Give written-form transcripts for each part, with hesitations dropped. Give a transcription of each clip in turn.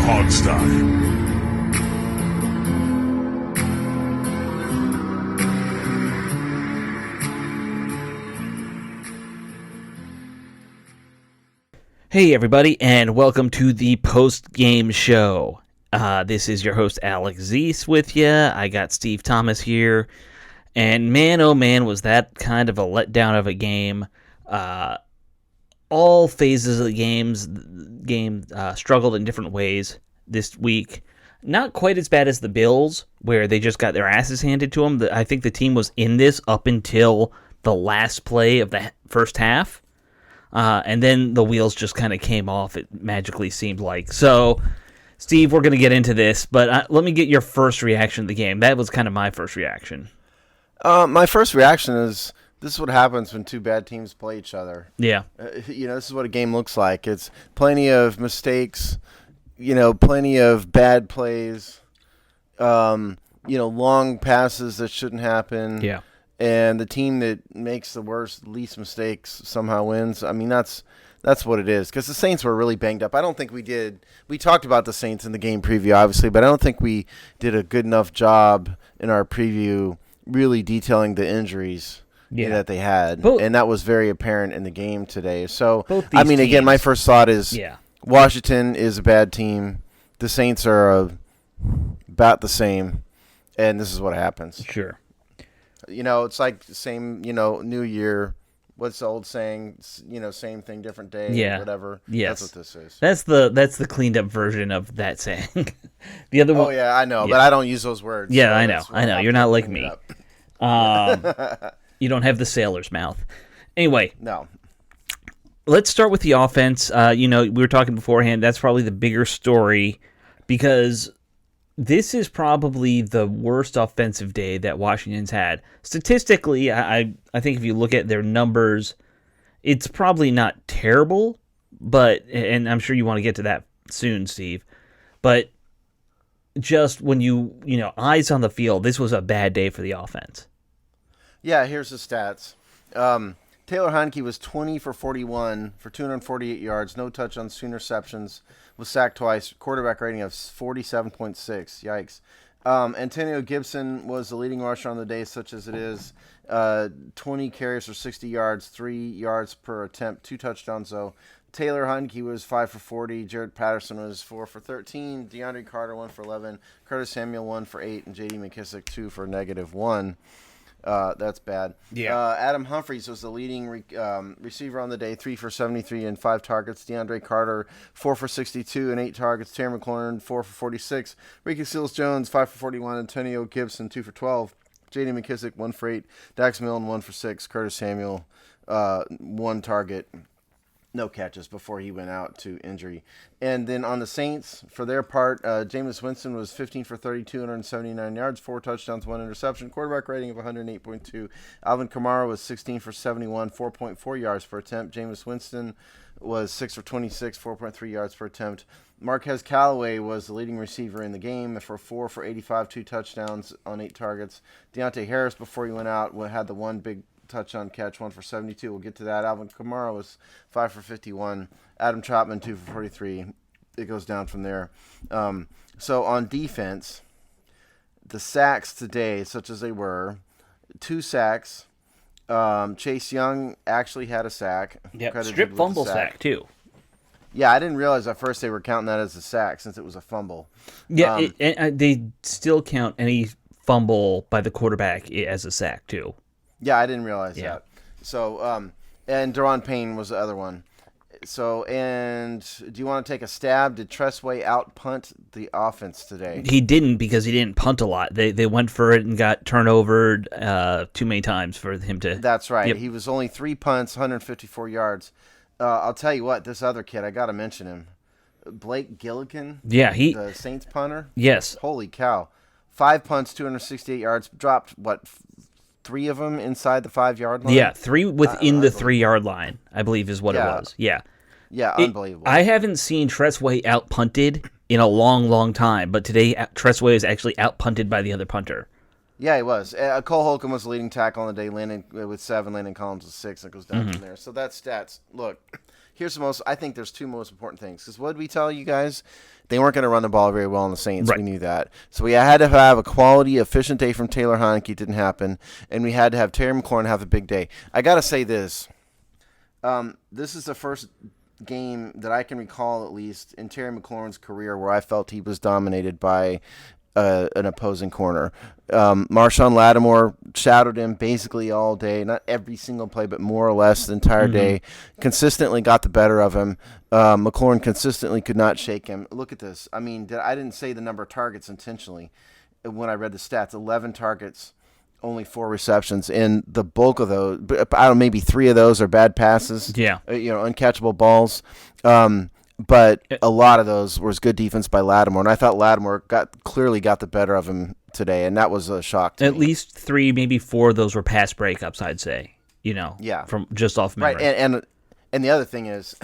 Podstock. Hey everybody, and welcome to the post-game show. This is your host Alex Zeese with you. I got Steve Thomas here, and man, oh man, was that kind of a letdown of a game. All phases of the game struggled in different ways this week. Not quite as bad as the Bills, where they just got their asses handed to them. I think the team was in this up until the last play of the first half. And then the wheels just kind of came off, it magically seemed like. So, Steve, we're going to get into this, but let me get your first reaction to the game. That was kind of my first reaction. My first reaction is, this is what happens when two bad teams play each other. Yeah. This is what a game looks like. It's plenty of mistakes, plenty of bad plays, long passes that shouldn't happen. Yeah. And the team that makes the least mistakes somehow wins. I mean, that's what it is. Because the Saints were really banged up. I don't think we did. We talked about the Saints in the game preview, obviously, but I don't think we did a good enough job in our preview really detailing the injuries that they had. And that was very apparent in the game today. So, I mean, again, my first thought is Washington is a bad team. The Saints are about the same. And this is what happens. Sure. It's like the same, New Year. What's the old saying? Same thing, different day. Yeah. Whatever. Yes. That's what this is. That's the cleaned up version of that saying. The other one. Oh yeah, I know, but I don't use those words. Yeah, so I know. You're not like me. You don't have the sailor's mouth. Anyway. No. Let's start with the offense. We were talking beforehand. That's probably the bigger story because this is probably the worst offensive day that Washington's had. Statistically, I think if you look at their numbers, it's probably not terrible, and I'm sure you want to get to that soon, Steve, but just when eyes on the field, this was a bad day for the offense. Yeah, here's the stats. Taylor Heineke was 20 for 41 for 248 yards, no touchdowns, 2 interceptions, was sacked twice, quarterback rating of 47.6. Yikes. Antonio Gibson was the leading rusher on the day, such as it is. 20 carries for 60 yards, 3 yards per attempt, 2 touchdowns, though. Taylor Heineke was 5 for 40. Jared Patterson was 4 for 13. DeAndre Carter 1 for 11. Curtis Samuel 1 for 8. And J.D. McKissick 2 for -1. That's bad. Yeah. Adam Humphries was the leading receiver on the day, 3 for 73 and 5 targets. DeAndre Carter, 4 for 62 and 8 targets. Terry McLaurin, 4 for 46. Ricky Seals-Jones, 5 for 41. Antonio Gibson, 2 for 12. J.D. McKissick, 1 for 8. Dax Milne, 1 for 6. Curtis Samuel, 1 target. No catches before he went out to injury. And then on the Saints, for their part, Jameis Winston was 15 for 32, 179 yards, 4 touchdowns, 1 interception, quarterback rating of 108.2. Alvin Kamara was 16 for 71, 4.4 yards per attempt. Jameis Winston was 6 for 26, 4.3 yards per attempt. Marquez Callaway was the leading receiver in the game for 4 for 85, 2 touchdowns on 8 targets. Deontay Harris, before he went out, had the one big touchdown catch, 1 for 72. We'll get to that. Alvin Kamara was 5 for 51. Adam Chapman, 2 for 43. It goes down from there. So on defense, the sacks today, such as they were, 2 sacks. Chase Young actually had a sack. Yep, strip fumble sack, too. Yeah, I didn't realize at first they were counting that as a sack since it was a fumble. Yeah, they still count any fumble by the quarterback as a sack, too. Yeah, I didn't realize that. So, and Daron Payne was the other one. So, and do you want to take a stab? Did Tressway out-punt the offense today? He didn't because he didn't punt a lot. They went for it and got turnovered too many times for him to... That's right. Yep. He was only 3 punts, 154 yards. I'll tell you what, this other kid, I got to mention him. Blake Gillikin, the Saints punter? Yes. Holy cow. 5 punts, 268 yards, dropped, 3 of them inside the 5-yard line? Yeah, 3 within the 3-yard line, I believe is what it was. Yeah. Yeah, unbelievable. I haven't seen Tressway out-punted in a long, long time, but today Tressway is actually out-punted by the other punter. Yeah, he was. Cole Holcomb was the leading tackle on the day, Landon with 7, Landon Collins with 6, and it goes down from there. So that's stats. Look, I think there's two most important things. Because what did we tell you guys? They weren't going to run the ball very well on the Saints. Right. We knew that. So we had to have a quality, efficient day from Taylor Heineke. It didn't happen. And we had to have Terry McLaurin have a big day. I got to say this. This is the first game that I can recall, at least, in Terry McLaurin's career where I felt he was dominated by an opposing corner. Marshawn Lattimore shadowed him basically all day, not every single play, but more or less the entire day. Consistently got the better of him. McLaurin consistently could not shake him. Look at this. I mean, I didn't say the number of targets intentionally when I read the stats. 11 targets, only 4 receptions, and the bulk of those, I don't know, maybe 3 of those are bad passes. Yeah. Uncatchable balls. But a lot of those was good defense by Lattimore, and I thought Lattimore clearly got the better of him today, and that was a shock to me. At least 3, maybe 4 of those were pass breakups, I'd say. Yeah. From just off memory. Right, and the other thing is,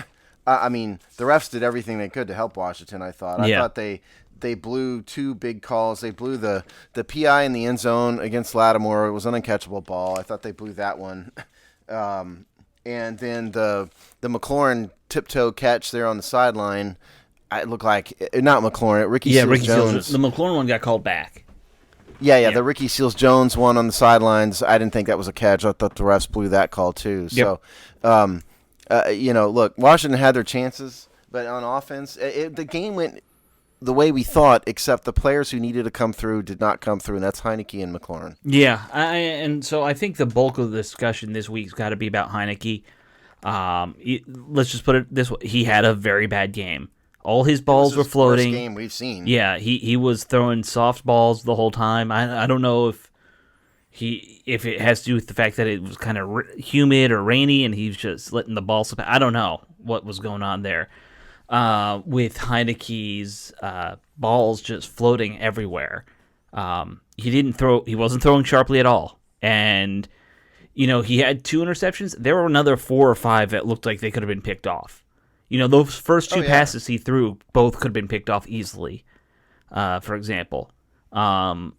I mean, the refs did everything they could to help Washington, I thought. I thought they blew 2 big calls. They blew the PI in the end zone against Lattimore. It was an uncatchable ball. I thought they blew that one. And then the McLaurin tiptoe catch there on the sideline, it looked like not McLaurin, Ricky Seals-Jones. The McLaurin one got called back. Yeah, the Ricky Seals-Jones one on the sidelines. I didn't think that was a catch. I thought the refs blew that call too. Yep. So, look, Washington had their chances, but on offense, the game went the way we thought, except the players who needed to come through did not come through, and that's Heineke and McLaurin. Yeah, and so I think the bulk of the discussion this week's got to be about Heineke. Let's just put it this way: he had a very bad game. All his balls were floating. Worst game we've seen. Yeah, he was throwing soft balls the whole time. I don't know if it has to do with the fact that it was kind of humid or rainy, and he's just letting the ball slip. I don't know what was going on there. With Heineke's balls just floating everywhere. He wasn't throwing sharply at all. And, he had 2 interceptions. There were another 4 or 5 that looked like they could have been picked off. Those first 2 passes he threw, both could have been picked off easily, for example. I'm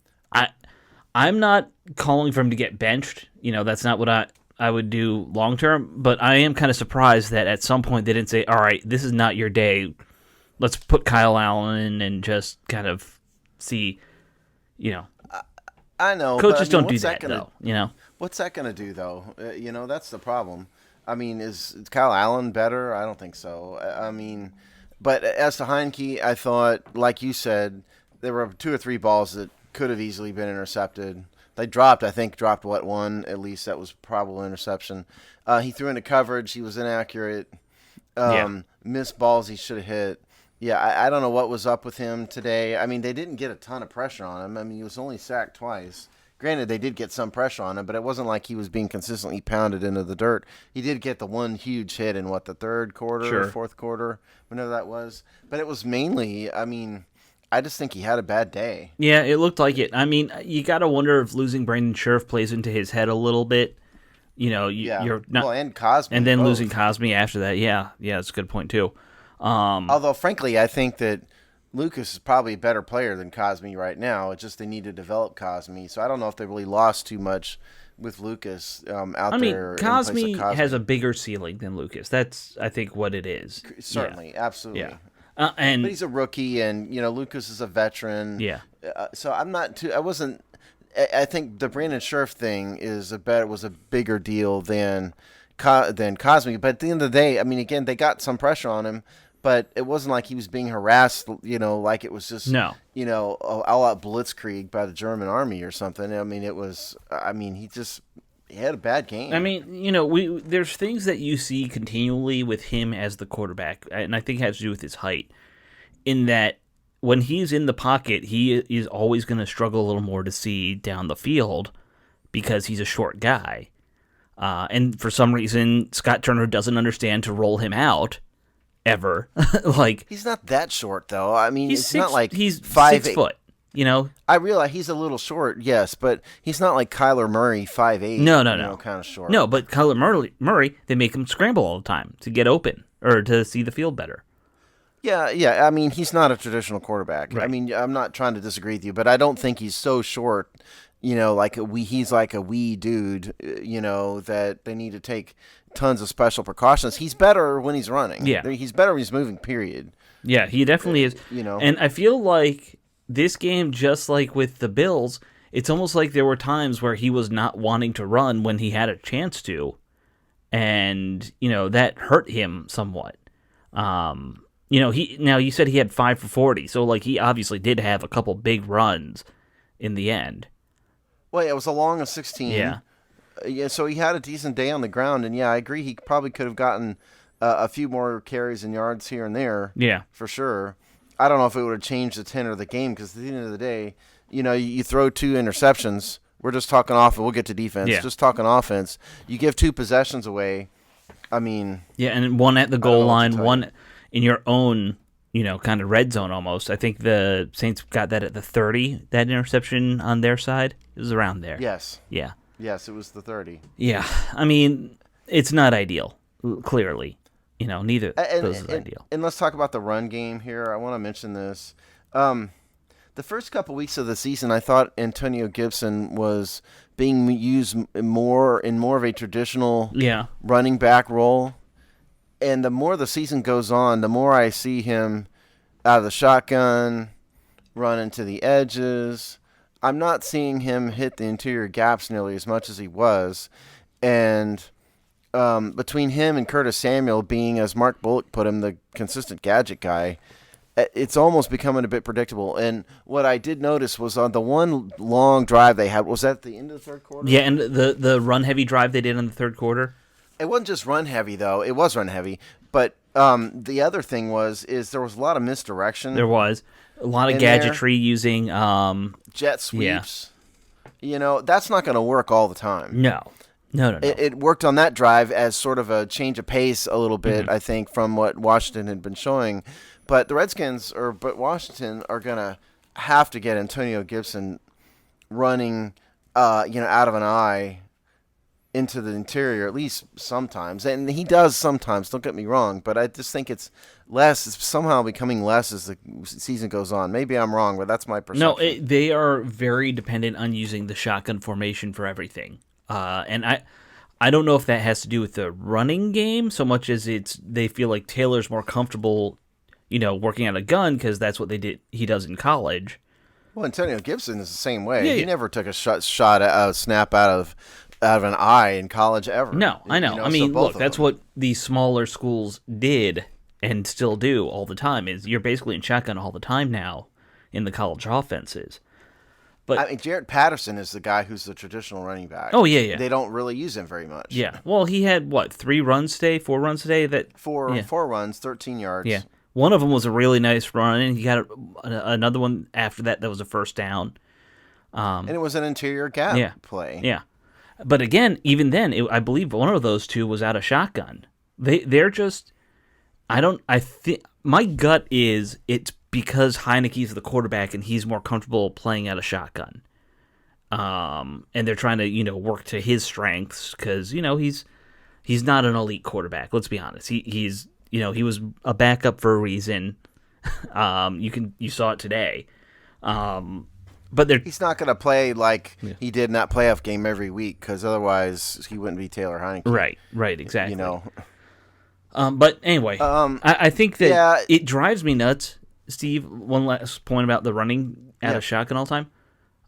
not calling for him to get benched. That's not what I would do long term, but I am kind of surprised that at some point they didn't say, all right, this is not your day. Let's put Kyle Allen in and just kind of see, I know. Coaches don't do that, though, What's that going to do, though? That's the problem. I mean, is Kyle Allen better? I don't think so. I mean, but as to Heineke, I thought, like you said, there were 2 or 3 balls that could have easily been intercepted. They dropped one, at least that was probable interception. He threw into coverage. He was inaccurate. Missed balls he should have hit. Yeah, I don't know what was up with him today. I mean, they didn't get a ton of pressure on him. I mean, he was only sacked twice. Granted, they did get some pressure on him, but it wasn't like he was being consistently pounded into the dirt. He did get the one huge hit in, the third quarter or fourth quarter, whenever that was. But it was mainly, I just think he had a bad day. Yeah, it looked like it. I mean, you got to wonder if losing Brandon Scherf plays into his head a little bit. You're not, and Cosme. And then both. losing Cosme after that. Yeah, that's a good point, too. Although, frankly, I think that Lucas is probably a better player than Cosme right now. It's just they need to develop Cosme. So I don't know if they really lost too much with Lucas out there. Cosme has a bigger ceiling than Lucas. That's, I think, what it is. Certainly, absolutely. Yeah. But he's a rookie, and Lucas is a veteran. Yeah. So I'm not too. I think the Brandon Scherf thing was a bigger deal than Cosme. But at the end of the day, I mean, again, they got some pressure on him, but it wasn't like he was being harassed. Like it was just all out blitzkrieg by the German army or something. I mean, it was. I mean, he had a bad game. I mean, there's things that you see continually with him as the quarterback, and I think it has to do with his height, in that when he's in the pocket, he is always going to struggle a little more to see down the field because he's a short guy. And for some reason, Scott Turner doesn't understand to roll him out ever. He's not that short, though. I mean, it's not like he's 5'8". 6 foot. I realize he's a little short, yes, but he's not like Kyler Murray, 5'8". No, kind of short. No, but Kyler Murray, they make him scramble all the time to get open or to see the field better. Yeah. I mean, he's not a traditional quarterback. Right. I mean, I'm not trying to disagree with you, but I don't think he's so short. He's like a wee dude. That they need to take tons of special precautions. He's better when he's running. Yeah. He's better when he's moving, period. Yeah, he definitely is. And I feel like this game, just like with the Bills, it's almost like there were times where he was not wanting to run when he had a chance to. And, that hurt him somewhat. Now you said he had 5 for 40, so like he obviously did have a couple big runs in the end. Well, it was a long of 16. Yeah. Yeah, so he had a decent day on the ground, and I agree. He probably could have gotten a few more carries and yards here and there. Yeah, for sure. I don't know if it would have changed the tenor of the game because at the end of the day, you throw 2 interceptions. We're just talking offense. We'll get to defense. Yeah. Just talking offense. You give 2 possessions away. I mean, yeah, and one at the goal line, one in your own, kind of red zone almost. I think the Saints got that at the 30. That interception on their side, it was around there. Yes. Yeah. Yes, it was the 30. Yeah, I mean, it's not ideal. Clearly, neither of those is ideal. And let's talk about the run game here. I want to mention this. The first couple weeks of the season, I thought Antonio Gibson was being used more of a traditional running back role. And the more the season goes on, the more I see him out of the shotgun, run into the edges. I'm not seeing him hit the interior gaps nearly as much as he was. And between him and Curtis Samuel being, as Mark Bullock put him, the consistent gadget guy, it's almost becoming a bit predictable. And what I did notice was on the one long drive they had, was that at the end of the third quarter? Yeah, and the run-heavy drive they did in the third quarter? It wasn't just run-heavy, though. It was run-heavy. But the other thing is there was a lot of misdirection. There was. A lot of gadgetry using... jet sweeps. Yeah. That's not going to work all the time. No. It worked on that drive as sort of a change of pace a little bit, I think, from what Washington had been showing. But the Washington are going to have to get Antonio Gibson running, out of an eye into the interior, at least sometimes. And he does sometimes, don't get me wrong, but I just think it's somehow becoming less as the season goes on. Maybe I'm wrong, but that's my perception. No, they are very dependent on using the shotgun formation for everything. And I don't know if that has to do with the running game so much as they feel like Taylor's more comfortable, working out a gun because that's what he does in college. Well, Antonio Gibson is the same way. Yeah, he never took a snap out of an eye in college ever. No, I know. I mean, look, that's what these smaller schools did and still do all the time. Is you're basically in shotgun all the time now in the college offenses. But I mean, Jarrett Patterson is the guy who's the traditional running back. Oh, yeah. They don't really use him very much. Yeah. Well, he had, 4 runs today? Four runs, 13 yards. Yeah. One of them was a really nice run, and he got another one after that was a first down. And it was an interior gap play. Yeah. But again, even then, I believe one of those 2 was out of shotgun. They're just... I think... My gut is it's because Heineke's the quarterback and he's more comfortable playing out of shotgun. And they're trying to, work to his strengths because, he's not an elite quarterback. Let's be honest. He was a backup for a reason. You saw it today. But he's not going to play like he did in that playoff game every week because otherwise he wouldn't be Taylor Heineke. Right, exactly. But anyway, I think that it drives me nuts. Steve, one last point about the running out of shotgun all the time.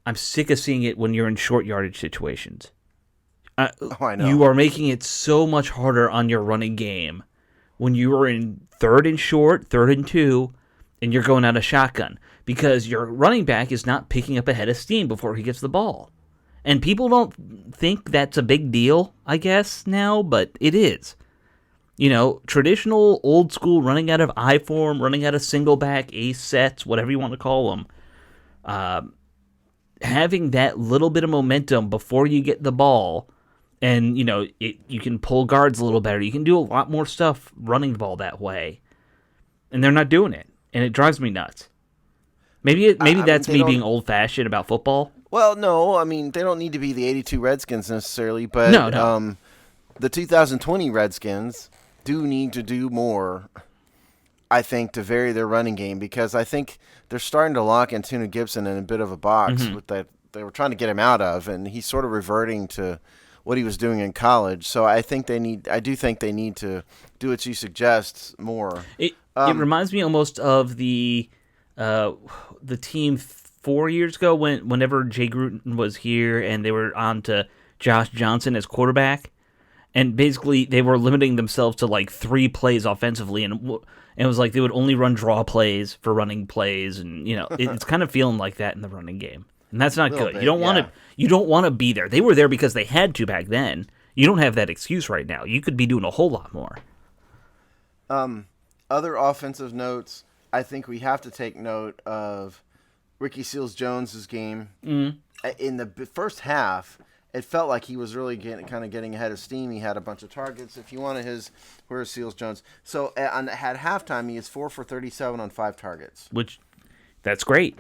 I'm sick of seeing it when you're in short yardage situations. I know. You are making it so much harder on your running game when you are in 3rd and short, 3rd and 2, and you're going out of shotgun because your running back is not picking up a head of steam before he gets the ball. And people don't think that's a big deal, I guess, now, but it is. Traditional old school running out of I form, running out of single back, ace sets, whatever you want to call them. Having that little bit of momentum before you get the ball, and you can pull guards a little better. You can do a lot more stuff running the ball that way, and they're not doing it, and it drives me nuts. Maybe that's me being old fashioned about football. Well, no, I mean they don't need to be the '82 Redskins necessarily, but no. The 2020 Redskins do need to do more, I think, to vary their running game because I think they're starting to lock Antonio Gibson in a bit of a box with that they were trying to get him out of, and he's sort of reverting to what he was doing in college. So I do think they need to do what you suggest more. It reminds me almost of the team 4 years ago whenever Jay Gruden was here and they were on to Josh Johnson as quarterback, and basically they were limiting themselves to like 3 plays offensively, and it was like they would only run draw plays for running plays, and it's kind of feeling like that in the running game, and that's not good. Bit, you don't want to be there. They were there because they had to back then. You don't have that excuse right now. You could be doing a whole lot more. Other offensive notes, I think we have to take note of Ricky Seals-Jones's game. In the first half, it felt like he was really getting ahead of steam. He had a bunch of targets. If you wanted where's Seals-Jones? So at halftime, he is 4 for 37 on 5 targets. That's great.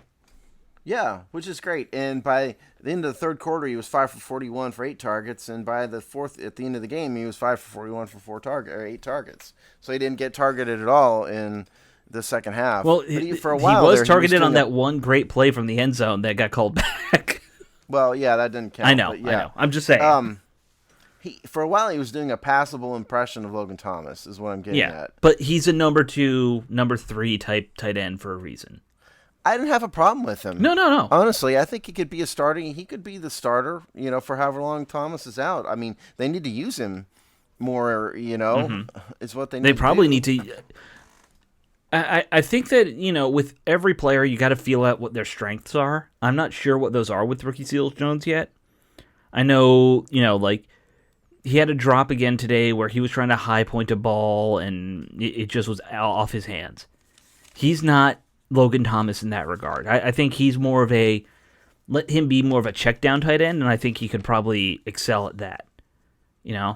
Yeah, which is great. And by the end of the third quarter, he was 5 for 41 for 8 targets. And by the fourth, at the end of the game, he was 5 for 41 for 8 targets. So he didn't get targeted at all in the second half. Well, for a while, he was targeted on that one great play from the end zone that got called back. Well, yeah, that didn't count. I know. I'm just saying. For a while, he was doing a passable impression of Logan Thomas, is what I'm getting at. But he's a number 2, number 3 type tight end for a reason. I didn't have a problem with him. No. Honestly, I think he could be a starter. He could be the starter, for however long Thomas is out. I mean, they need to use him more, is what they need to do. They probably need to. I think that, with every player, you got to feel out what their strengths are. I'm not sure what those are with Ricky Seals-Jones yet. I know, like, he had a drop again today where he was trying to high point a ball, and it just was off his hands. He's not Logan Thomas in that regard. I think he's more of let him be more of a check down tight end, and I think he could probably excel at that. Yeah,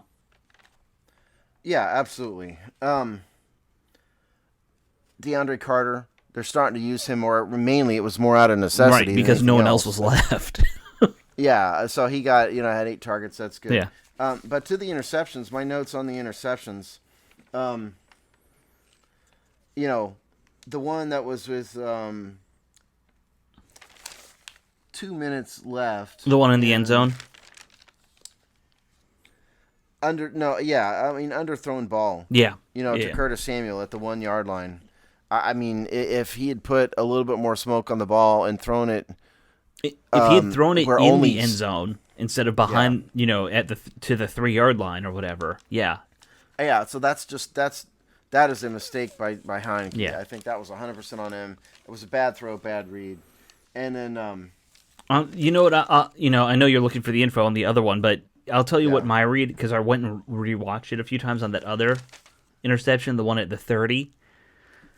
absolutely. DeAndre Carter, they're starting to use him more. Mainly, it was more out of necessity. Right, because no one else was left. Yeah, so he got, had 8 targets. That's good. Yeah. But to the interceptions, my notes on the interceptions, the one that was with 2 minutes left. The one in the end zone? Underthrown ball. Yeah. To Curtis Samuel at the 1 yard line. I mean, if he had put a little bit more smoke on the ball and thrown it. If he had thrown it in the end zone instead of behind, to the 3 yard line or whatever. Yeah. Yeah, so that is a mistake by Heineke. Yeah. I think that was 100% on him. It was a bad throw, bad read. And then you know what? I know you're looking for the info on the other one, but I'll tell you what my read, because I went and rewatched it a few times on that other interception, the one at the 30.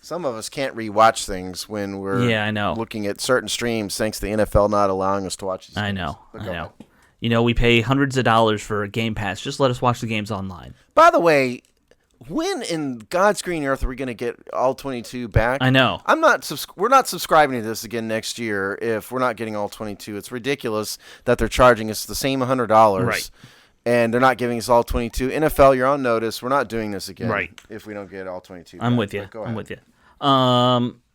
Some of us can't rewatch things when we're looking at certain streams, thanks to the NFL not allowing us to watch these games. I know. We pay hundreds of dollars for a Game Pass. Just let us watch the games online. By the way, when in God's green earth are we going to get all 22 back? I know. We're not subscribing to this again next year if we're not getting all 22. It's ridiculous that they're charging us the same $100. Right. And they're not giving us all 22. NFL, you're on notice. We're not doing this again. Right. If we don't get all 22 I'm back. with you. Go ahead. I'm with you.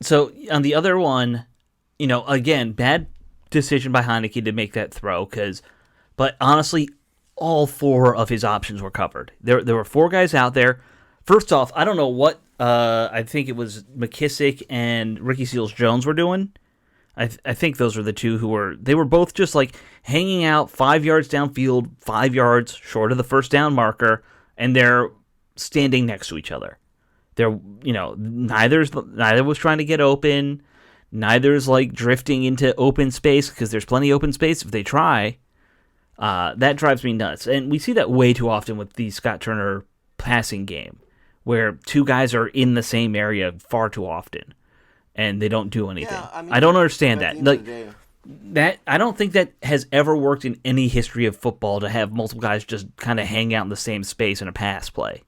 So on the other one, again, bad decision by Heineke to make that throw, but honestly, all 4 of his options were covered. There were 4 guys out there. First off, I don't know what I think it was McKissick and Ricky Seals-Jones were doing. I think those were the 2 who were both just like hanging out 5 yards downfield, 5 yards short of the first down marker, and they're standing next to each other. They're, neither was trying to get open. Neither's like drifting into open space, because there's plenty of open space if they try. That drives me nuts. And we see that way too often with the Scott Turner passing game, where 2 guys are in the same area far too often, and they don't do anything. Yeah, I don't understand that. That I don't think that has ever worked in any history of football, to have multiple guys just kind of hang out in the same space in a pass play.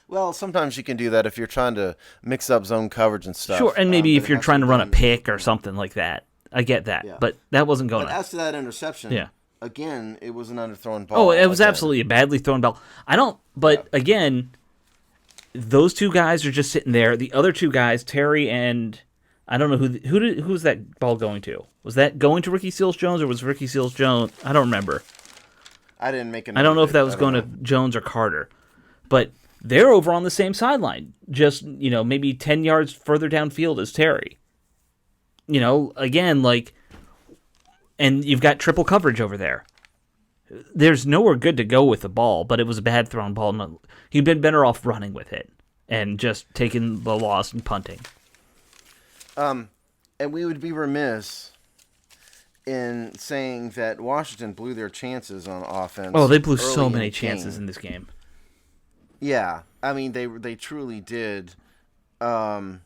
Well, sometimes you can do that if you're trying to mix up zone coverage and stuff. Sure, and maybe if you're trying to run a pick or something like that. I get that, but that wasn't going on. As to that interception, again, it was an underthrown ball. Oh, it was absolutely a badly thrown ball. Again, those 2 guys are just sitting there. The other 2 guys, Terry and I don't know who was that ball going to? Was that going to Ricky Seals-Jones, or was Ricky Seals-Jones? I don't remember. I didn't make a note I don't know of if that it. was I don't going to know. Jones or Carter, but they're over on the same sideline, just, maybe 10 yards further downfield as Terry. Again, and you've got triple coverage over there. There's nowhere good to go with the ball, but it was a bad thrown ball. He'd been better off running with it and just taking the loss and punting. And we would be remiss in saying that Washington blew their chances on offense. Oh, they blew early so in many the chances game. in this game. Yeah, I mean they truly did. The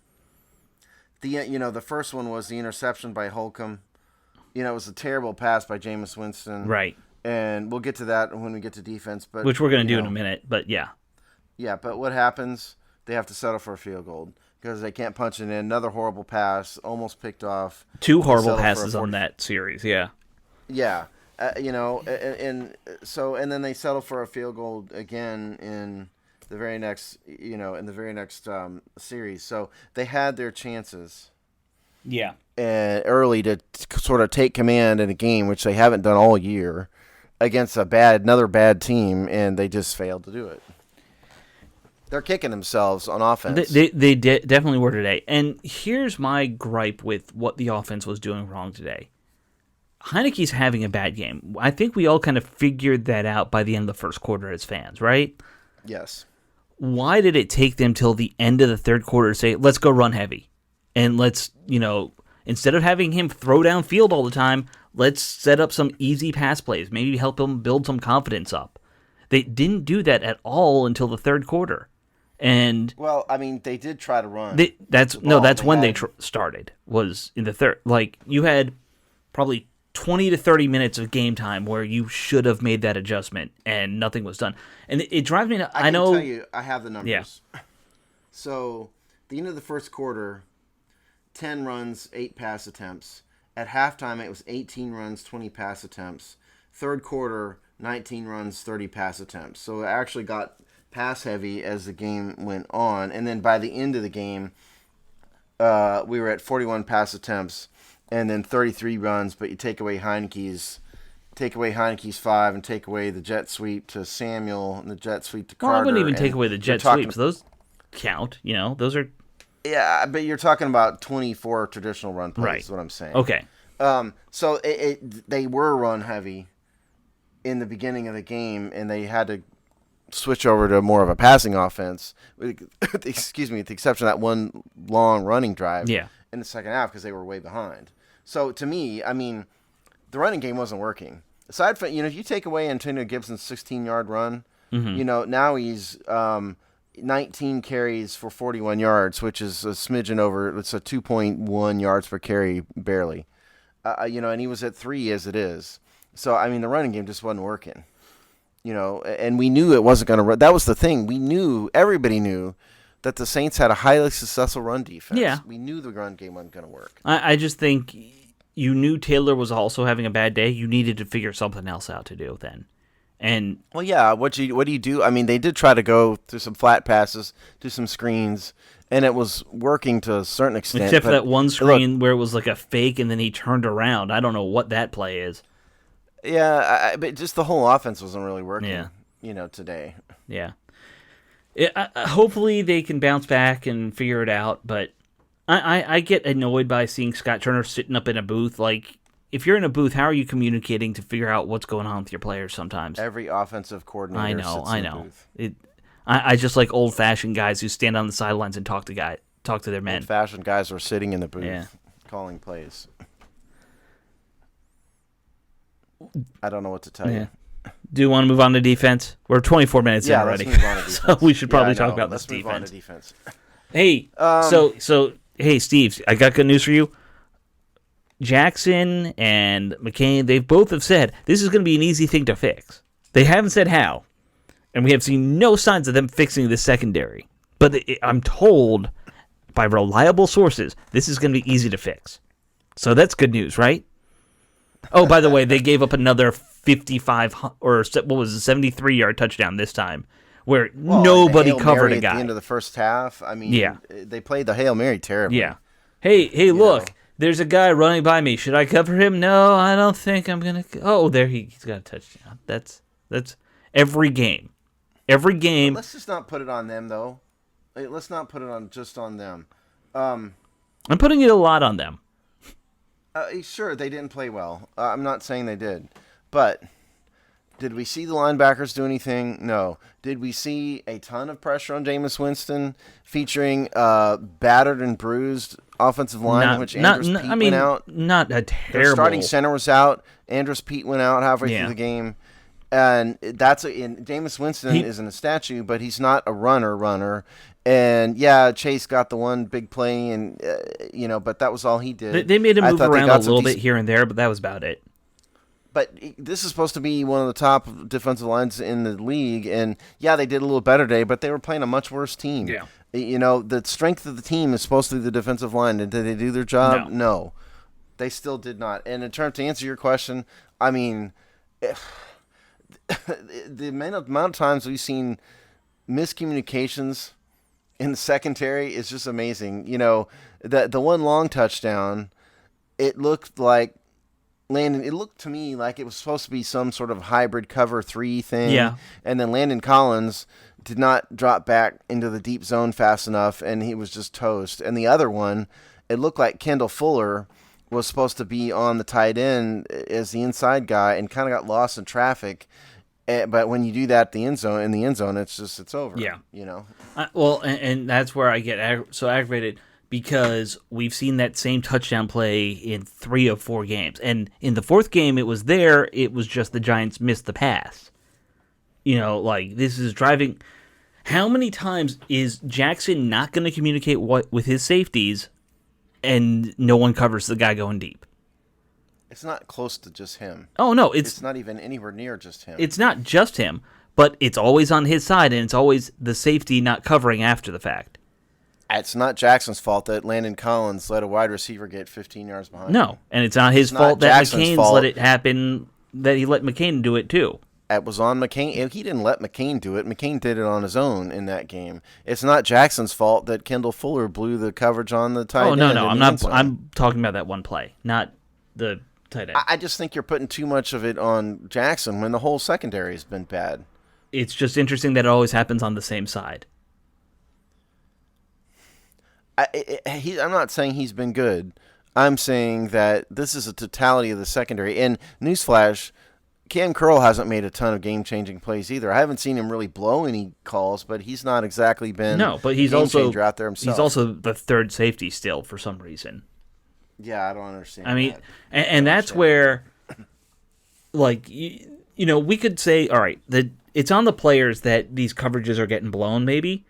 first one was the interception by Holcomb. It was a terrible pass by Jameis Winston. Right. And we'll get to that when we get to defense. But Which we're going to do in a minute, but yeah. Yeah, but what happens? They have to settle for a field goal because they can't punch it in. Another horrible pass, almost picked off. 2 horrible passes on that series, yeah. Yeah, and then they settle for a field goal again in the very next, series. So they had their chances. Yeah. Early to sort of take command in a game, which they haven't done all year, against another bad team, and they just failed to do it. They're kicking themselves on offense. They definitely were today. And here's my gripe with what the offense was doing wrong today. Heineke's having a bad game. I think we all kind of figured that out by the end of the first quarter as fans, right? Yes. Why did it take them till the end of the third quarter to say, let's go run heavy? And let's, instead of having him throw downfield all the time, let's set up some easy pass plays. Maybe help him build some confidence up. They didn't do that at all until the third quarter. And well, I mean, they did try to run. That's when they started, was in the third. You had probably 20 to 30 minutes of game time where you should have made that adjustment, and nothing was done. And it drives me. I know. Tell you, I have the numbers. Yeah. So, the end of the first quarter, 10 runs, 8 pass attempts. At halftime, it was 18 runs, 20 pass attempts. Third quarter, 19 runs, 30 pass attempts. So it actually got pass heavy as the game went on. And then by the end of the game, we were at 41 pass attempts and then 33 runs. But you take away Heineke's 5 and take away the jet sweep to Samuel and the jet sweep to Carter. Well, I wouldn't even take away the jet sweeps. Those count. Those are. Yeah, but you're talking about 24 traditional run plays. Right. Is what I'm saying. Okay. So they were run heavy in the beginning of the game, and they had to switch over to more of a passing offense. Excuse me, with the exception of that one long running drive in the second half because they were way behind. So to me, I mean, the running game wasn't working. Aside from if you take away Antonio Gibson's 16-yard run, now he's 19 carries for 41 yards, which is a smidgen over. It's a 2.1 yards per carry, barely. And he was at 3 as it is. So I mean, the running game just wasn't working. And we knew it wasn't going to run. That was the thing. Everybody knew that the Saints had a highly successful run defense. Yeah. We knew the run game wasn't going to work. I just think you knew Taylor was also having a bad day. You needed to figure something else out to do then. And well, yeah. What do you do? I mean, they did try to go through some flat passes, do some screens, and it was working to a certain extent. Except for that one screen where it was like a fake, and then he turned around. I don't know what that play is. Yeah, but just the whole offense wasn't really working. Yeah. Today. Yeah. Hopefully they can bounce back and figure it out, but I get annoyed by seeing Scott Turner sitting up in a booth. Like, if you're in a booth, how are you communicating to figure out what's going on with your players sometimes? Every offensive coordinator sits in a booth. I just like old-fashioned guys who stand on the sidelines and talk to their men. Old-fashioned guys are sitting in the booth calling plays. I don't know what to tell you. Do you want to move on to defense? We're 24 minutes in already. Let's move on to defense. So we should probably talk about this defense. defense. Let's move on to defense. Hey, hey, Steve, I got good news for you. Jackson and McCain, they both have said this is going to be an easy thing to fix. They haven't said how, and we have seen no signs of them fixing the secondary. But I'm told by reliable sources this is going to be easy to fix. So that's good news, right? Oh, by the way, they gave up another 55 or what was it, 73-yard touchdown this time, where nobody covered a guy. At the end of the first half, I mean, they played the Hail Mary terribly. Yeah. Hey, look, there's a guy running by me. Should I cover him? No, I don't think I'm gonna. Oh, there he's got a touchdown. That's That's every game. Every But game. let's just not put it on them, though. Let's not put it on just on them. I'm putting it a lot on them. Sure, they didn't play well. I'm not saying they did. But did we see the linebackers do anything? No. Did we see a ton of pressure on Jameis Winston featuring battered and bruised offensive line, which Andrus Peat went out? Not a terrible. Their starting center was out. Andrus Peat went out halfway through the game. And Jameis Winston isn't a statue, but he's not a runner. And yeah, Chase got the one big play, and but that was all he did. They made him move around a little bit here and there, but that was about it. But this is supposed to be one of the top defensive lines in the league, and yeah, they did a little better today, but they were playing a much worse team. Yeah, the strength of the team is supposed to be the defensive line, and did they do their job? No, they still did not. And in terms to answer your question, I mean. The amount of times we've seen miscommunications in the secondary is just amazing. The one long touchdown, it looked like Landon. It looked to me like it was supposed to be some sort of hybrid cover 3 thing. Yeah. And then Landon Collins did not drop back into the deep zone fast enough, and he was just toast. And the other one, it looked like Kendall Fuller was supposed to be on the tight end as the inside guy and kind of got lost in traffic. But when you do that in the end zone, it's over. Yeah. Well, and that's where I get so aggravated because we've seen that same touchdown play in 3 of 4 games. And in the 4th game, it was there. It was just the Giants missed the pass. This is driving. How many times is Jackson not going to communicate with his safeties and no one covers the guy going deep? It's not close to just him. Oh, no. It's not even anywhere near just him. It's not just him, but it's always on his side, and it's always the safety not covering after the fact. It's not Jackson's fault that Landon Collins let a wide receiver get 15 yards behind him. And it's not his fault that McCain's let it happen, that he let McCain do it too. It was on McCain. He didn't let McCain do it. McCain did it on his own in that game. It's not Jackson's fault that Kendall Fuller blew the coverage on the tight end. Oh, no. I'm not. I'm talking about that one play, not the tight end. I just think you're putting too much of it on Jackson when the whole secondary has been bad. It's just interesting that it always happens on the same side. I'm not saying he's been good. I'm saying that this is a totality of the secondary. And newsflash, Cam Curl hasn't made a ton of game-changing plays either. I haven't seen him really blow any calls, but he's not exactly been but he's also out there himself. He's also the third safety still for some reason. Yeah, I don't understand. I mean, and that's where, we could say, all right, it's on the players that these coverages are getting blown, maybe,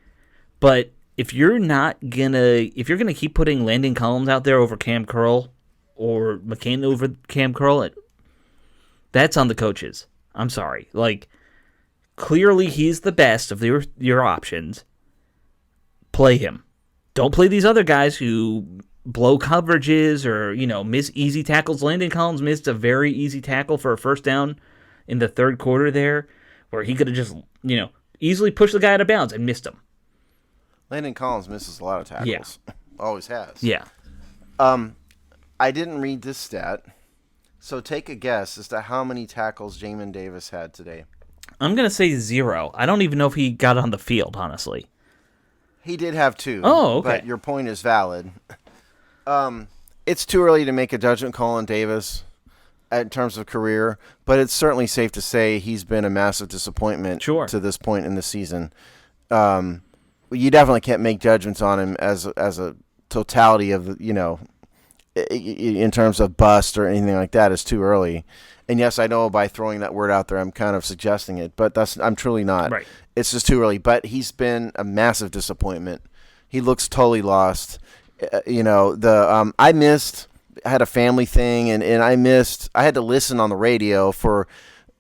but if you're gonna keep putting Landon Collins out there over Cam Curl or McCain over Cam Curl, that's on the coaches. I'm sorry. Clearly he's the best of your options. Play him. Don't play these other guys who blow coverages or, miss easy tackles. Landon Collins missed a very easy tackle for a first down in the 3rd quarter there where he could have just, easily pushed the guy out of bounds and missed him. Landon Collins misses a lot of tackles. Yeah. Always has. Yeah. I didn't read this stat, so take a guess as to how many tackles Jamin Davis had today. I'm going to say 0. I don't even know if he got on the field, honestly. He did have 2. Oh, okay. But your point is valid. It's too early to make a judgment call on Davis in terms of career, but it's certainly safe to say he's been a massive disappointment to this point in the season. You definitely can't make judgments on him as a totality of, in terms of bust or anything like that. It's too early. And yes, I know by throwing that word out there, I'm kind of suggesting it, but I'm truly not. Right. It's just too early. But he's been a massive disappointment. He looks totally lost. I had a family thing, and I had to listen on the radio for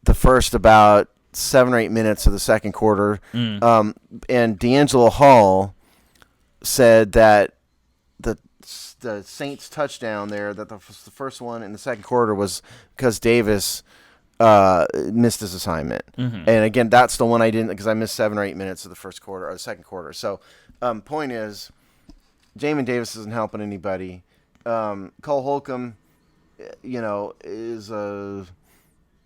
the first about 7 or 8 minutes of the second quarter. And D'Angelo Hall said that the Saints touchdown there, that the first one in the second quarter was because Davis missed his assignment. And again, that's the one I didn't, because I missed 7 or 8 minutes of the first quarter or the second quarter. So point is, Jamin Davis isn't helping anybody. Cole Holcomb, is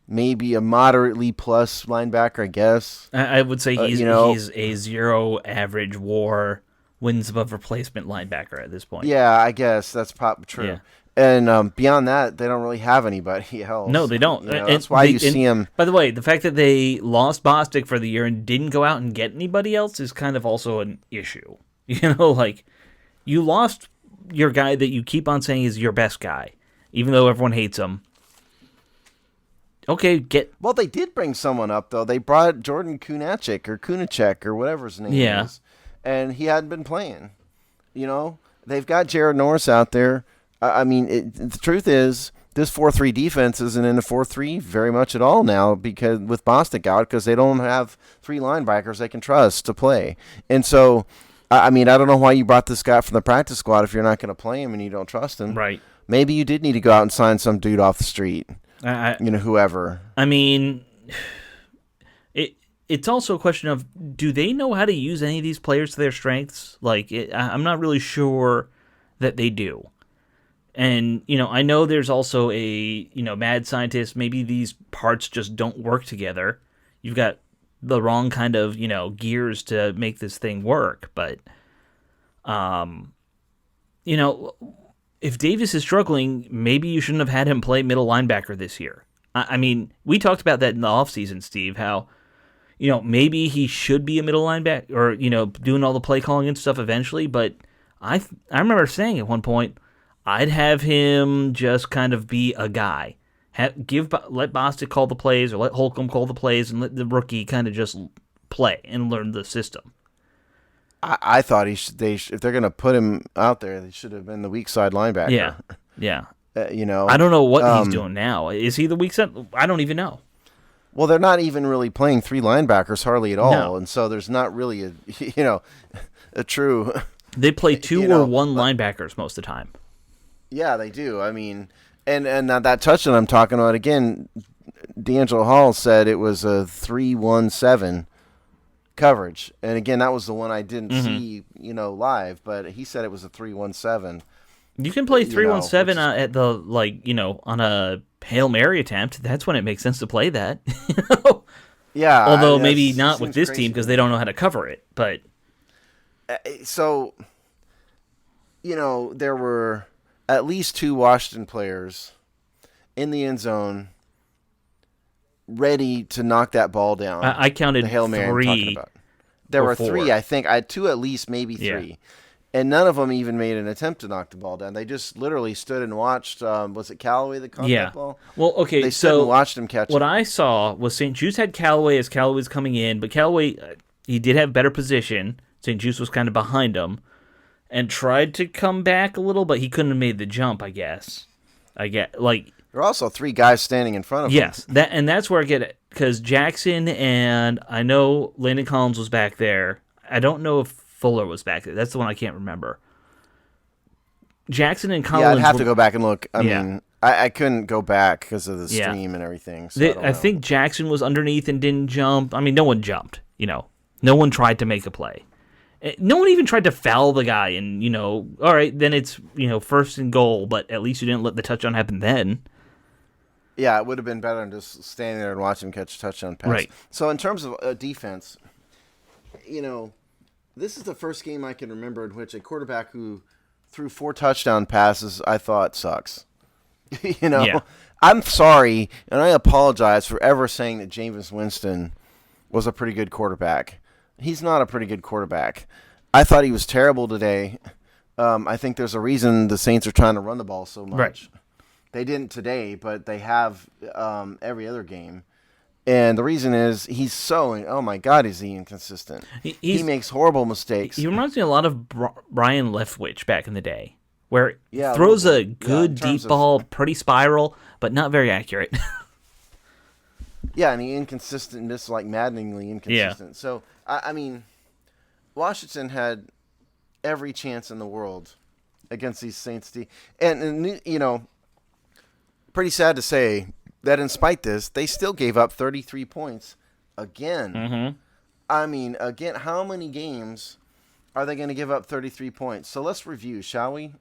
maybe a moderately plus linebacker, I guess. I would say he's You know, he's a 0 average WAR wins above replacement linebacker at this point. yeah, I guess that's probably Yeah. true. And beyond that, they don't really have anybody No, else. they don't. You know, that's why you see them. By the way, the fact that they lost Bostic for the year and didn't go out and get anybody else is kind of also an issue. Like you lost your guy that you keep on saying is your best guy, even though everyone hates him. Okay, Well, they did bring someone up though. They brought Jordan Kunacek or whatever his name is, and he hadn't been playing. You know, they've got Jared Norris out there. I mean, the truth is, this 4-3 defense isn't in the 4-3 very much at all now because with Bostic out because they don't have 3 linebackers they can trust to play. And so, I mean, I don't know why you brought this guy from the practice squad if you're not going to play him and you don't trust him. right. Maybe you did need to go out and sign some dude off the street. I Whoever. I mean, it's also a question of do they know how to use any of these players to their strengths? Like, I'm not really sure that they do. And, I know there's also a, mad scientist. Maybe these parts just don't work together. You've got the wrong kind of, gears to make this thing work. But, if Davis is struggling, maybe you shouldn't have had him play middle linebacker this year. I mean, we talked about that in the offseason, Steve, how, maybe he should be a middle linebacker or, doing all the play calling and stuff eventually. But I remember saying at one point, I'd have him just kind of be a guy. Let Bostic call the plays or let Holcomb call the plays and let the rookie kind of just play and learn the system. I thought if they're going to put him out there, they should have been the weak side linebacker. Yeah. I don't know what he's doing now. Is he the weak side? I don't even know. Well, they're not even really playing 3 linebackers hardly at all, No. And so there's not really a true. They play 2 or 1 linebackers most of the time. Yeah, they do. I mean, and that touchdown I'm talking about again, D'Angelo Hall said it was a 3-1-7 coverage, and again that was the one I didn't see, live, but he said it was a 3-1-7. You can play 3-1-7 at the on a Hail Mary attempt. That's when it makes sense to play that. Yeah, although maybe not with this team because they don't know how to cover it. But so, there were at least 2 Washington players in the end zone ready to knock that ball down. I counted the Hail Mary 3 I'm talking about. There were 4. 3, I think. I had 2 at least, maybe 3. Yeah. And none of them even made an attempt to knock the ball down. They just literally stood and watched. Was it Callaway that caught that ball? Well, okay, they stood and watched him catch what it. I saw was St. Jude's had Callaway as Callaway was coming in, but Callaway, he did have better position. St. Jude's was kind of behind him and tried to come back a little, but he couldn't have made the jump, I guess. There were also 3 guys standing in front of him. Yes, that's where I get it, because Jackson and I know Landon Collins was back there. I don't know if Fuller was back there. That's the one I can't remember. Jackson and Collins. Yeah, I'd have to go back and look. I Yeah. mean, I couldn't go back because of the stream and everything. So I think Jackson was underneath and didn't jump. I mean, no one jumped. No one tried to make a play. No one even tried to foul the guy. And all right, then it's 1st and goal. But at least you didn't let the touchdown happen then. Yeah, it would have been better than just standing there and watching him catch a touchdown pass. Right. So in terms of defense, this is the first game I can remember in which a quarterback who threw 4 touchdown passes I thought sucks. Yeah. I'm sorry, and I apologize for ever saying that Jameis Winston was a pretty good quarterback. He's not a pretty good quarterback. I thought he was terrible today. I think there's a reason the Saints are trying to run the ball so much. Right. They didn't today, but they have every other game. And the reason is he's oh my God, is he inconsistent. He makes horrible mistakes. He reminds me a lot of Brian Leftwich back in the day, where he throws a good deep ball, pretty spiral, but not very accurate. Yeah, and he inconsistent, maddeningly inconsistent. Yeah. So, I mean, Washington had every chance in the world against these Saints. And pretty sad to say that in spite this, they still gave up 33 points again. Mm-hmm. I mean, again, how many games are they going to give up 33 points? So let's review, shall we?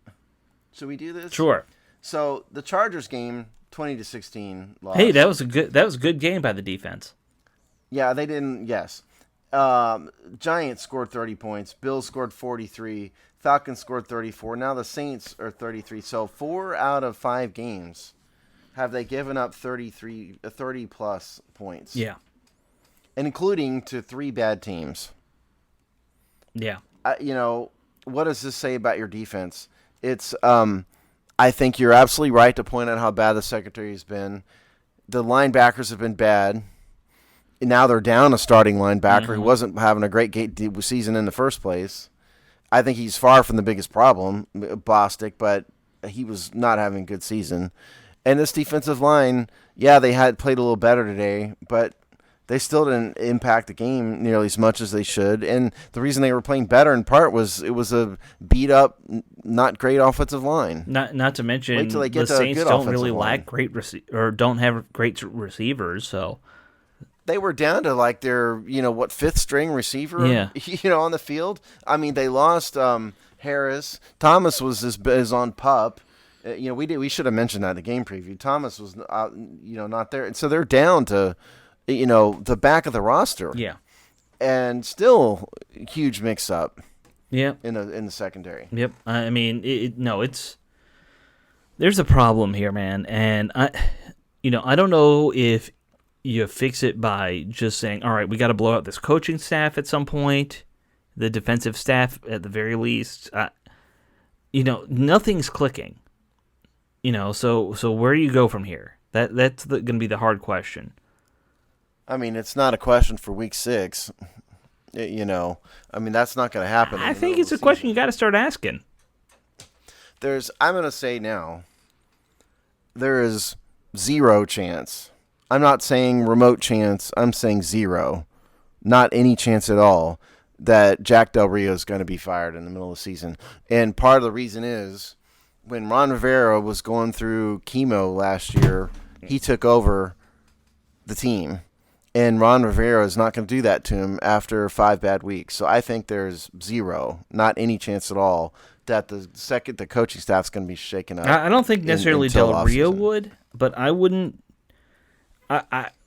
Should we do this? Sure. So the Chargers game, 20-16 loss. Hey, that was a good game by the defense. Yeah, they didn't. Yes, Giants scored 30 points. Bills scored 43. Falcons scored 34. Now the Saints are 33. So 4 out of 5 games have they given up 30 plus points. Yeah. And including to 3 bad teams. Yeah. What does this say about your defense? It's I think you're absolutely right to point out how bad the secondary has been. The linebackers have been bad. Now they're down a starting linebacker who wasn't having a great season in the first place. I think he's far from the biggest problem, Bostic, but he was not having a good season. And this defensive line, yeah, they had played a little better today, but they still didn't impact the game nearly as much as they should. And the reason they were playing better in part was it was a beat-up, not great offensive line. Not to mention wait till they get the to a Saints good don't really offensive line. lack great or don't have great receivers, so They were down to like their, fifth string receiver, on the field. I mean, they lost Harris. Thomas was is on PUP. We should have mentioned that in the game preview. Thomas was not there, and so they're down to, the back of the roster. Yeah, and still huge mix up. Yeah, in the secondary. Yep. I mean, there's a problem here, man, and I don't know if you fix it by just saying, all right, we got to blow out this coaching staff at some point, the defensive staff at the very least. Nothing's clicking. So where do you go from here? That's going to be the hard question. I mean, it's not a question for week 6. I mean, that's not going to happen. I think it's a question you got to start asking. I'm going to say now, there is 0 chance. I'm not saying remote chance. I'm saying 0. Not any chance at all that Jack Del Rio is going to be fired in the middle of the season. And part of the reason is when Ron Rivera was going through chemo last year, he took over the team. And Ron Rivera is not going to do that to him after 5 bad weeks. So I think there's 0, not any chance at all, that the coaching staff's going to be shaken up. I don't think necessarily Del Rio would, but I wouldn't.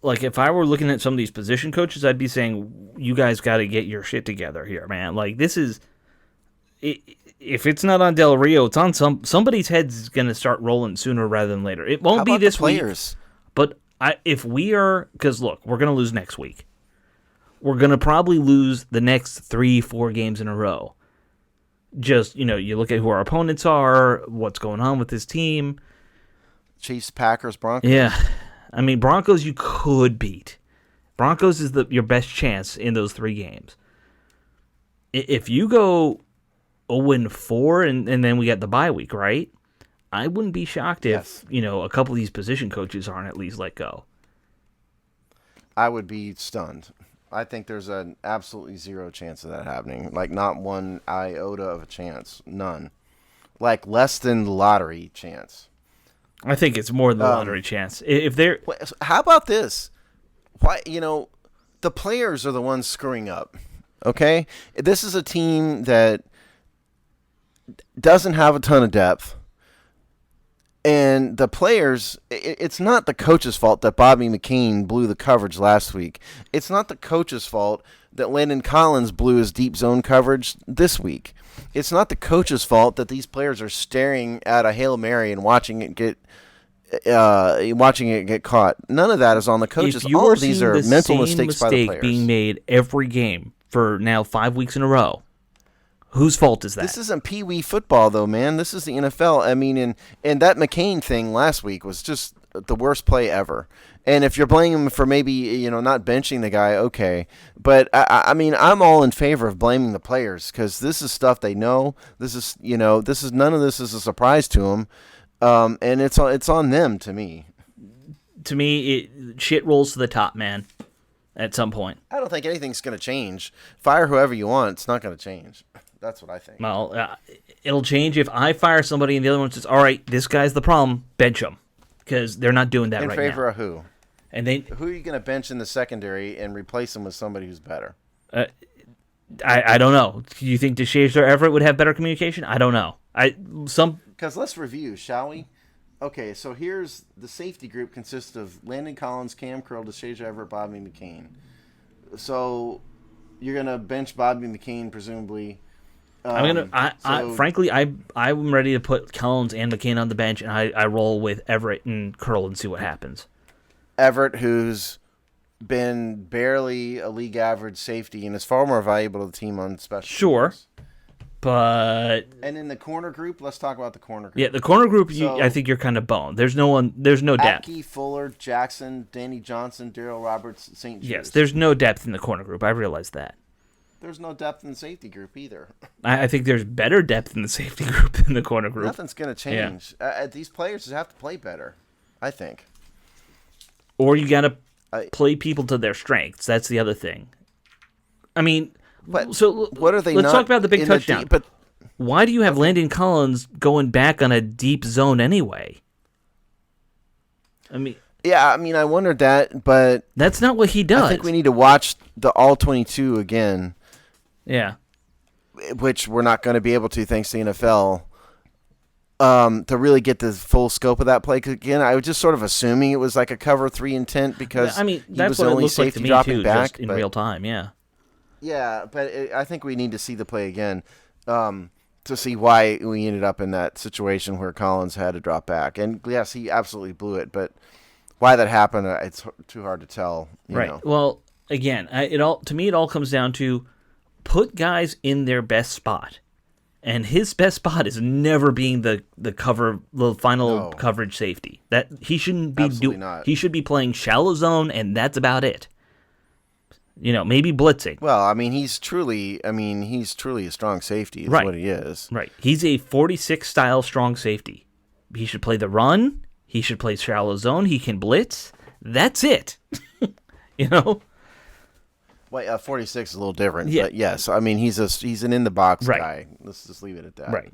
Like if I were looking at some of these position coaches, I'd be saying, you guys got to get your shit together here, man. Like this is, if it's not on Del Rio, it's on somebody's head's going to start rolling sooner rather than later. It won't be this week, but if we are, because look, we're going to lose next week. We're going to probably lose the next 3-4 games in a row. Just, you look at who our opponents are, what's going on with this team. Chiefs, Packers, Broncos. Yeah. I mean, Broncos you could beat. Broncos is your best chance in those 3 games. If you go 0-4 and then we get the bye week, right? I wouldn't be shocked if, a couple of these position coaches aren't at least let go. I would be stunned. I think there's an absolutely 0 chance of that happening. Like, not one iota of a chance. None. Like, less than the lottery chance. I think it's more than the lottery chance. If they're... How about this? Why, the players are the ones screwing up. Okay? This is a team that doesn't have a ton of depth. And the players, it's not the coach's fault that Bobby McCain blew the coverage last week. It's not the coach's fault that Landon Collins blew his deep zone coverage this week. It's not the coach's fault that these players are staring at a Hail Mary and watching it get caught. None of that is on the coaches. All of these are mental mistakes by the players. Being made every game for now 5 weeks in a row. Whose fault is that? This isn't Pee Wee football, though, man. This is the NFL. I mean, and that McCain thing last week was just the worst play ever. And if you're blaming him for maybe, not benching the guy, okay. But, I mean, I'm all in favor of blaming the players because this is stuff they know. This is, none of this is a surprise to them. And it's on them, to me. To me, shit rolls to the top, man, at some point. I don't think anything's going to change. Fire whoever you want. It's not going to change. That's what I think. Well, it'll change if I fire somebody and the other one says, all right, this guy's the problem, bench him. Because they're not doing that right now. In favor of who? And who are you going to bench in the secondary and replace him with somebody who's better? I don't know. Do you think DeShazer Everett would have better communication? I don't know. Because let's review, shall we? Okay, so here's the safety group consists of Landon Collins, Cam Curl, DeShaja Everett, Bobby McCain. So you're gonna bench Bobby McCain presumably. So frankly, I'm ready to put Collins and McCain on the bench, and I roll with Everett and Curl and see what happens. Everett, who's been barely a league average safety and is far more valuable to the team on special Sure, teams. but And in the corner group, let's talk about the corner group. yeah, the corner group, So, I think you're kind of boned. There's no depth. Aki, Fuller, Jackson, Danny Johnson, Daryl Roberts, St. Jude. Yes, there's no depth in the corner group. I realize that. There's no depth in the safety group either. I think there's better depth in the safety group than the corner group. Nothing's going to change. These players just have to play better, I think. Or you got to play people to their strengths. That's the other thing. I mean, but so what are they? Let's talk about the big touchdown. But why do you have Landon Collins going back on a deep zone anyway? I mean, yeah, I mean, I wondered that, but that's not what he does. I think we need to watch the All 22 again. Yeah, which we're not going to be able to thanks to the NFL. To really get the full scope of that play. 'Cause again, I was just sort of assuming it was like a cover 3 intent because I mean he that's was what the it only looks like safety to me dropping too, back just in real time. Yeah. Yeah, but I think we need to see the play again to see why we ended up in that situation where Collins had to drop back. And yes, he absolutely blew it, but why that happened, it's too hard to tell. You know. Well, again, it all comes down to put guys in their best spot. And his best spot is never being the final coverage safety. That he shouldn't be doing. He should be playing shallow zone, and that's about it. Maybe blitzing. Well, I mean, he's truly a strong safety. Is what he is. Right. He's a 46 style strong safety. He should play the run. He should play shallow zone. He can blitz. That's it. Well, 46 is a little different, but yes, I mean he's an in the box guy. Let's just leave it at that. Right.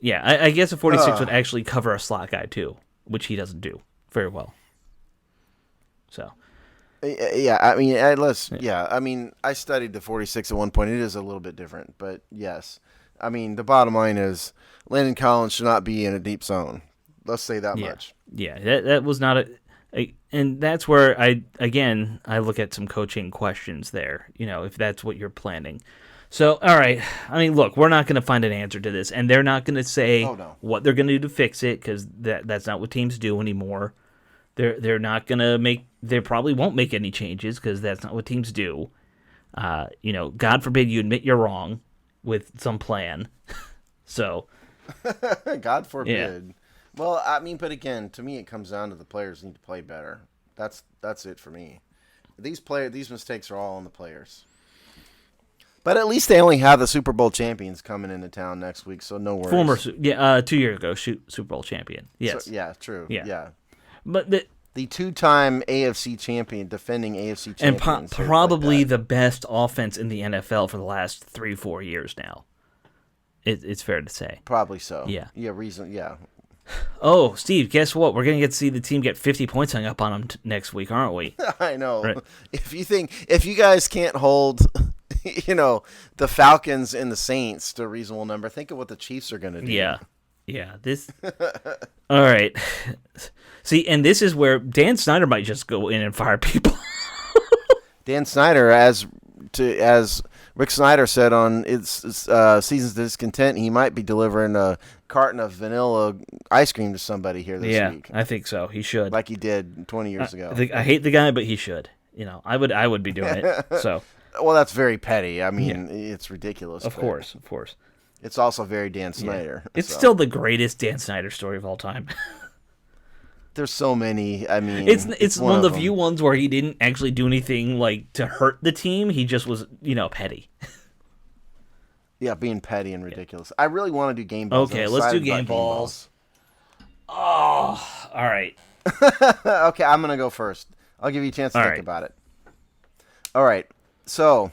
Yeah, I guess a 46 would actually cover a slot guy too, which he doesn't do very well. So. Yeah, I mean, I mean, I studied the 46 at one point. It is a little bit different, but yes, I mean the bottom line is Landon Collins should not be in a deep zone. Let's say that much. Yeah, that was not and that's where I look at some coaching questions there, if that's what you're planning. So, all right, I mean, look, we're not going to find an answer to this, and they're not going to say what they're going to do to fix it, because that's not what teams do anymore. They're not going to they probably won't make any changes, because that's not what teams do. God forbid you admit you're wrong with some plan. So. God forbid. Yeah. Well, I mean, but again, to me, it comes down to the players need to play better. That's it for me. These mistakes are all on the players. But at least they only have the Super Bowl champions coming into town next week, so no worries. 2 years ago, Super Bowl champion. Yes. So, yeah, true. Yeah. But the 2-time AFC champion, defending AFC champions, and probably the best offense in the NFL for the last 3-4 years now. It's fair to say. Probably so. Yeah. Yeah. Oh, Steve, guess what? We're going to get to see the team get 50 points hung up on them next week, aren't we? I know. Right. If you guys can't hold, the Falcons and the Saints to a reasonable number, think of what the Chiefs are going to do. Yeah. All right. See, and this is where Dan Snyder might just go in and fire people. Dan Snyder, as Rick Snyder said on Seasons of Discontent, he might be delivering a carton of vanilla ice cream to somebody here this week. Yeah, I think so. He should. Like he did 20 years ago. I hate the guy, but he should. I would be doing it. So. Well, that's very petty. I mean, it's ridiculous. Of course. It's also very Dan Snyder. Yeah. It's still the greatest Dan Snyder story of all time. There's so many. I mean, it's one of the few ones where he didn't actually do anything like to hurt the team. He just was, petty. Yeah, being petty and ridiculous. I really want to do game balls. Okay, let's do game balls. Oh, all right. Okay, I'm going to go first. I'll give you a chance to think about it. All right. So,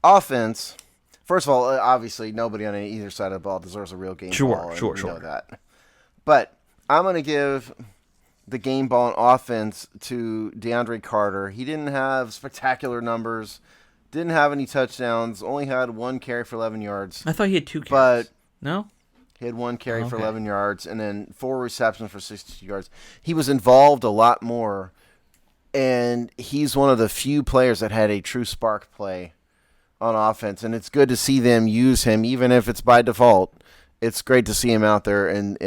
offense. First of all, obviously, nobody on either side of the ball deserves a real game ball. Sure. We know that. But I'm going to give the game ball and offense to DeAndre Carter. He didn't have spectacular numbers. Didn't have any touchdowns. Only had one carry for 11 yards. I thought he had 2 carries. But no? He had 1 carry for Okay. 11 yards and then 4 receptions for 62 yards. He was involved a lot more, and he's one of the few players that had a true spark play on offense, and it's good to see them use him, even if it's by default. It's great to see him out there and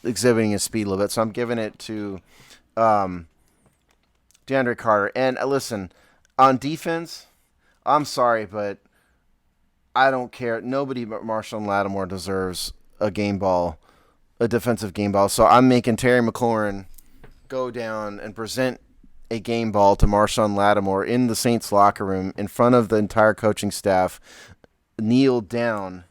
exhibiting his speed a little bit. So I'm giving it to DeAndre Carter. And listen, on defense, I'm sorry, but I don't care. Nobody but Marshawn Lattimore deserves a defensive game ball. So I'm making Terry McLaurin go down and present a game ball to Marshawn Lattimore in the Saints locker room in front of the entire coaching staff, kneel down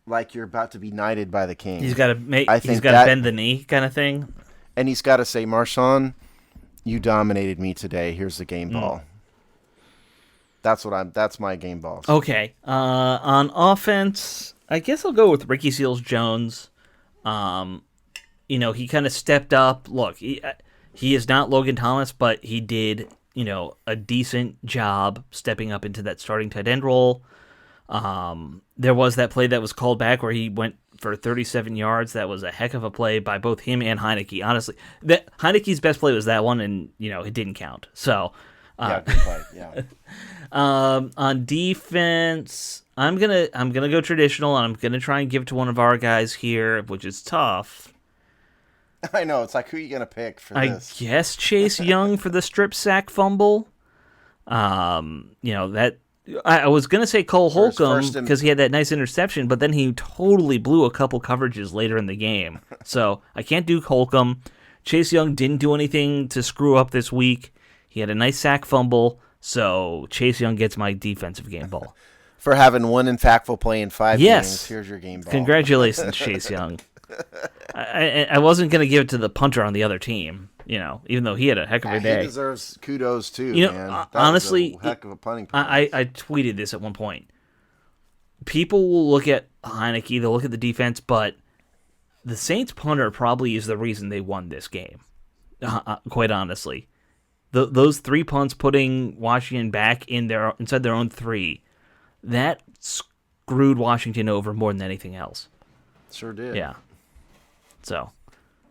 like you're about to be knighted by the king. He's got to bend the knee kind of thing. And he's got to say, Marshawn, you dominated me today. Here's the game ball. That's my game balls. Okay. On offense, I guess I'll go with Ricky Seals-Jones. He kind of stepped up. Look, he is not Logan Thomas, but he did, a decent job stepping up into that starting tight end role. There was that play that was called back where he went for 37 yards. That was a heck of a play by both him and Heineke. Honestly, Heineke's best play was that one, and it didn't count. So, good play. Yeah. On defense, I'm gonna go traditional, and I'm gonna try and give it to one of our guys here, which is tough. I know, it's like, who are you gonna pick for this? I guess Chase Young for the strip sack fumble. That. I was going to say Cole Holcomb because he had that nice interception, but then he totally blew a couple coverages later in the game. So I can't do Holcomb. Chase Young didn't do anything to screw up this week. He had a nice sack fumble, so Chase Young gets my defensive game ball. For having one impactful play in 5 games, here's your game ball. Congratulations, Chase Young. I wasn't going to give it to the punter on the other team. Even though he had a heck of a day. He deserves kudos, too, man. That honestly, was a heck of a punting I tweeted this at one point. People will look at Heineke, they'll look at the defense, but the Saints punter probably is the reason they won this game, quite honestly. Those 3 punts putting Washington back inside their own 3, that screwed Washington over more than anything else. Sure did. Yeah. So.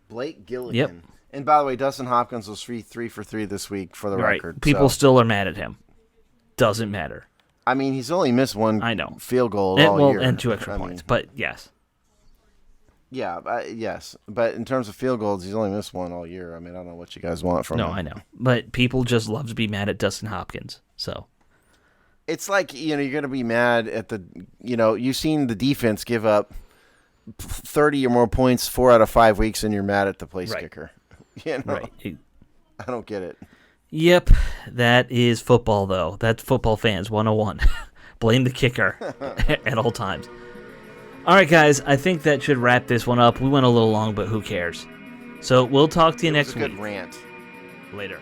Blake Gilligan. Yep. And by the way, Dustin Hopkins was 3 for 3 this week for the record. People still are mad at him. Doesn't matter. I mean, he's only missed one field goal all year. And 2 extra points, but yes. Yeah, yes. But in terms of field goals, he's only missed 1 all year. I mean, I don't know what you guys want from him. No, I know. But people just love to be mad at Dustin Hopkins, so. It's like, you're going to be mad at you've seen the defense give up 30 or more points 4 out of 5 weeks, and you're mad at the place kicker. Right. I don't get it. Yep, that is football, though. That's football fans 101. Blame the kicker at all times. All right, guys, I think that should wrap this one up. We went a little long, but who cares? So we'll talk to you next week. It was a good rant. Later.